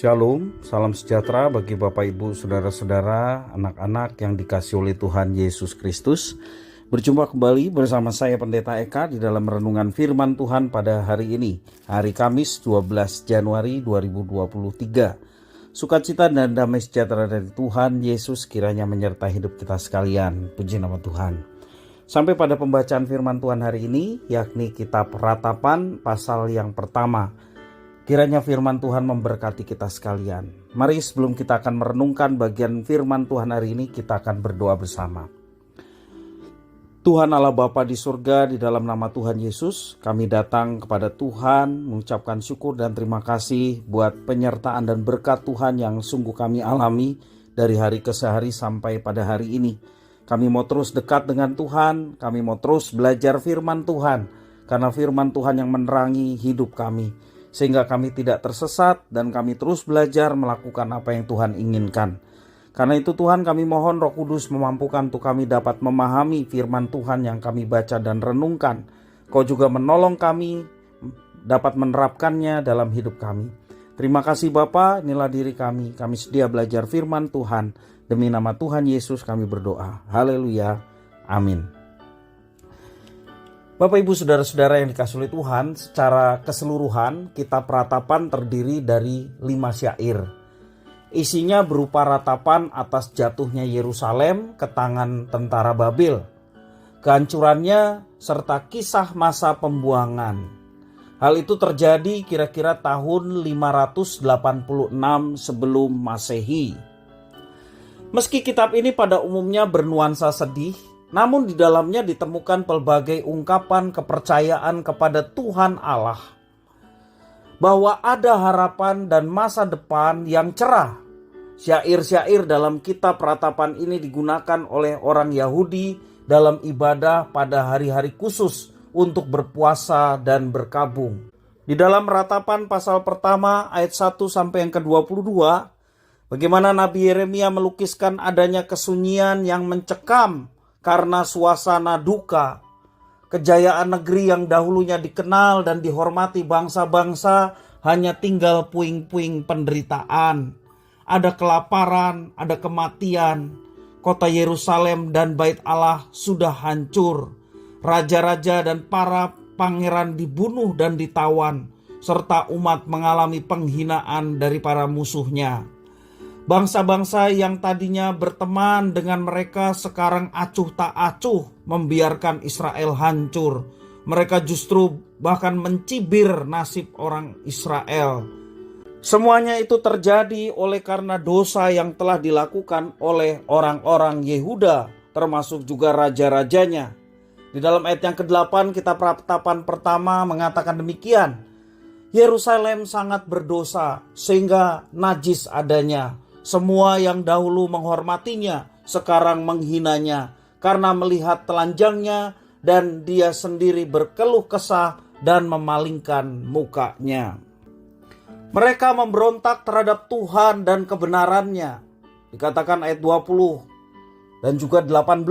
Shalom, salam sejahtera bagi Bapak Ibu, Saudara-saudara, anak-anak yang dikasihi oleh Tuhan Yesus Kristus. Berjumpa kembali bersama saya Pendeta Eka di dalam renungan firman Tuhan pada hari ini, hari Kamis 12 Januari 2023. Sukacita dan damai sejahtera dari Tuhan Yesus kiranya menyertai hidup kita sekalian. Puji nama Tuhan. Sampai pada pembacaan firman Tuhan hari ini, yakni kitab Ratapan pasal yang pertama. Kiranya firman Tuhan memberkati kita sekalian. Mari sebelum kita akan merenungkan bagian firman Tuhan hari ini, kita akan berdoa bersama. Tuhan Allah Bapa di surga, di dalam nama Tuhan Yesus, kami datang kepada Tuhan mengucapkan syukur dan terima kasih buat penyertaan dan berkat Tuhan yang sungguh kami alami dari hari ke hari sampai pada hari ini. Kami mau terus dekat dengan Tuhan, kami mau terus belajar firman Tuhan, karena firman Tuhan yang menerangi hidup kami. Sehingga kami tidak tersesat dan kami terus belajar melakukan apa yang Tuhan inginkan. Karena itu Tuhan, kami mohon Roh Kudus memampukan untuk kami dapat memahami firman Tuhan yang kami baca dan renungkan. Kau juga menolong kami dapat menerapkannya dalam hidup kami. Terima kasih Bapa, inilah diri kami sedia belajar firman Tuhan. Demi nama Tuhan Yesus kami berdoa. Haleluya. Amin. Bapak Ibu Saudara-saudara yang dikasihi oleh Tuhan, secara keseluruhan kitab Ratapan terdiri dari 5 syair. Isinya berupa ratapan atas jatuhnya Yerusalem ke tangan tentara Babel, kehancurannya serta kisah masa pembuangan. Hal itu terjadi kira-kira tahun 586 sebelum Masehi. Meski kitab ini pada umumnya bernuansa sedih, namun di dalamnya ditemukan pelbagai ungkapan kepercayaan kepada Tuhan Allah, bahwa ada harapan dan masa depan yang cerah. Syair-syair dalam kitab Ratapan ini digunakan oleh orang Yahudi dalam ibadah pada hari-hari khusus untuk berpuasa dan berkabung. Di dalam Ratapan pasal pertama ayat 1 sampai yang ke-22, bagaimana Nabi Yeremia melukiskan adanya kesunyian yang mencekam karena suasana duka. Kejayaan negeri yang dahulunya dikenal dan dihormati bangsa-bangsa hanya tinggal puing-puing penderitaan. Ada kelaparan, ada kematian. Kota Yerusalem dan Bait Allah sudah hancur. Raja-raja dan para pangeran dibunuh dan ditawan, serta umat mengalami penghinaan dari para musuhnya. Bangsa-bangsa yang tadinya berteman dengan mereka sekarang acuh tak acuh membiarkan Israel hancur. Mereka justru bahkan mencibir nasib orang Israel. Semuanya itu terjadi oleh karena dosa yang telah dilakukan oleh orang-orang Yehuda, termasuk juga raja-rajanya. Di dalam ayat yang ke-8 kitab Ratapan pertama mengatakan demikian. Yerusalem sangat berdosa sehingga najis adanya. Semua yang dahulu menghormatinya sekarang menghinanya karena melihat telanjangnya, dan dia sendiri berkeluh kesah dan memalingkan mukanya. Mereka memberontak terhadap Tuhan dan kebenarannya. Dikatakan ayat 20 dan juga 18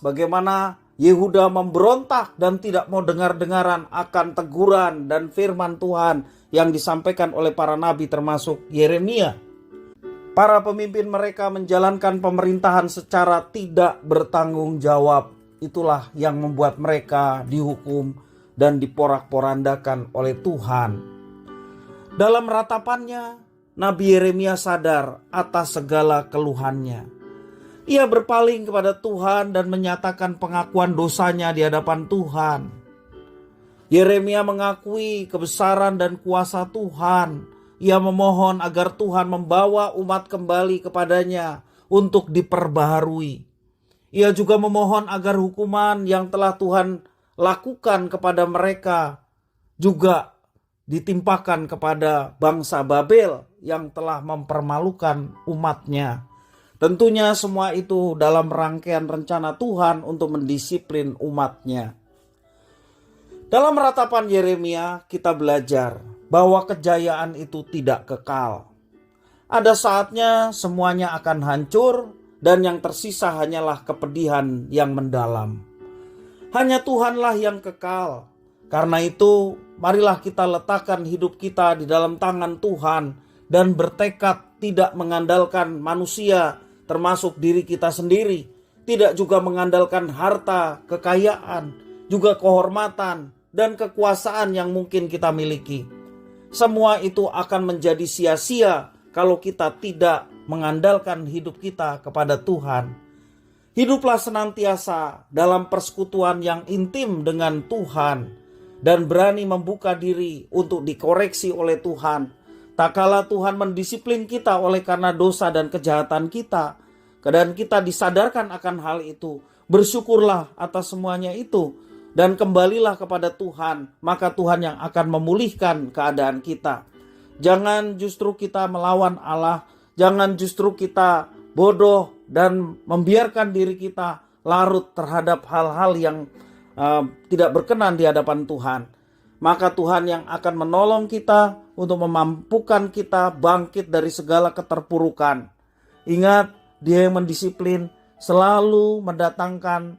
bagaimana Yehuda memberontak dan tidak mau dengar-dengaran akan teguran dan firman Tuhan yang disampaikan oleh para nabi termasuk Yeremia. Para pemimpin mereka menjalankan pemerintahan secara tidak bertanggung jawab. Itulah yang membuat mereka dihukum dan diporak-porandakan oleh Tuhan. Dalam ratapannya, Nabi Yeremia sadar atas segala keluhannya. Ia berpaling kepada Tuhan dan menyatakan pengakuan dosanya di hadapan Tuhan. Yeremia mengakui kebesaran dan kuasa Tuhan. Ia memohon agar Tuhan membawa umat kembali kepadanya untuk diperbaharui. Ia juga memohon agar hukuman yang telah Tuhan lakukan kepada mereka juga ditimpakan kepada bangsa Babel yang telah mempermalukan umatnya. Tentunya semua itu dalam rangkaian rencana Tuhan untuk mendisiplin umatnya. Dalam Ratapan Yeremia kita belajar bahwa kejayaan itu tidak kekal. Ada saatnya semuanya akan hancur dan yang tersisa hanyalah kepedihan yang mendalam. Hanya Tuhanlah yang kekal. Karena itu marilah kita letakkan hidup kita di dalam tangan Tuhan dan bertekad tidak mengandalkan manusia, termasuk diri kita sendiri, tidak juga mengandalkan harta, kekayaan, juga kehormatan dan kekuasaan yang mungkin kita miliki. Semua itu akan menjadi sia-sia kalau kita tidak mengandalkan hidup kita kepada Tuhan. Hiduplah senantiasa dalam persekutuan yang intim dengan Tuhan dan berani membuka diri untuk dikoreksi oleh Tuhan. Tak kala Tuhan mendisiplin kita oleh karena dosa dan kejahatan kita, dan kita disadarkan akan hal itu, bersyukurlah atas semuanya itu dan kembalilah kepada Tuhan, maka Tuhan yang akan memulihkan keadaan kita. Jangan justru kita melawan Allah, jangan justru kita bodoh dan membiarkan diri kita larut terhadap hal-hal yang tidak berkenan di hadapan Tuhan. Maka Tuhan yang akan menolong kita untuk memampukan kita bangkit dari segala keterpurukan. Ingat, Dia yang mendisiplin selalu mendatangkan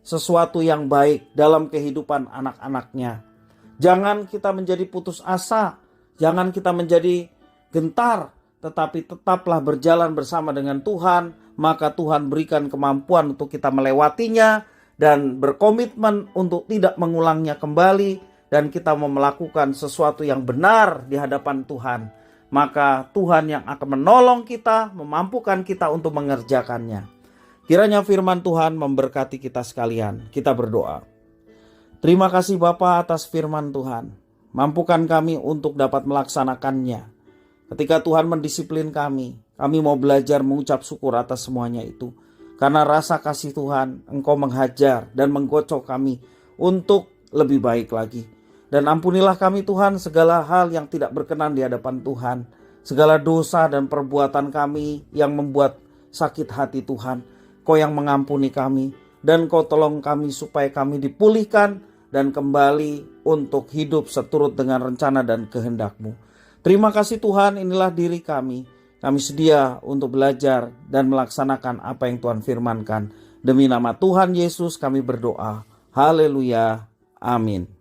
sesuatu yang baik dalam kehidupan anak-anaknya. Jangan kita menjadi putus asa, jangan kita menjadi gentar, tetapi tetaplah berjalan bersama dengan Tuhan, maka Tuhan berikan kemampuan untuk kita melewatinya dan berkomitmen untuk tidak mengulangnya kembali, dan kita mau melakukan sesuatu yang benar di hadapan Tuhan. Maka Tuhan yang akan menolong kita, memampukan kita untuk mengerjakannya. Kiranya firman Tuhan memberkati kita sekalian. Kita berdoa. Terima kasih Bapa atas firman Tuhan. Mampukan kami untuk dapat melaksanakannya. Ketika Tuhan mendisiplin kami mau belajar mengucap syukur atas semuanya itu. Karena rasa kasih Tuhan, Engkau menghajar dan menggocok kami untuk lebih baik lagi. Dan ampunilah kami Tuhan segala hal yang tidak berkenan di hadapan Tuhan. Segala dosa dan perbuatan kami yang membuat sakit hati Tuhan. Kau yang mengampuni kami dan Kau tolong kami supaya kami dipulihkan dan kembali untuk hidup seturut dengan rencana dan kehendak-Mu. Terima kasih Tuhan, inilah diri kami. Kami sedia untuk belajar dan melaksanakan apa yang Tuhan firmankan. Demi nama Tuhan Yesus kami berdoa. Haleluya. Amin.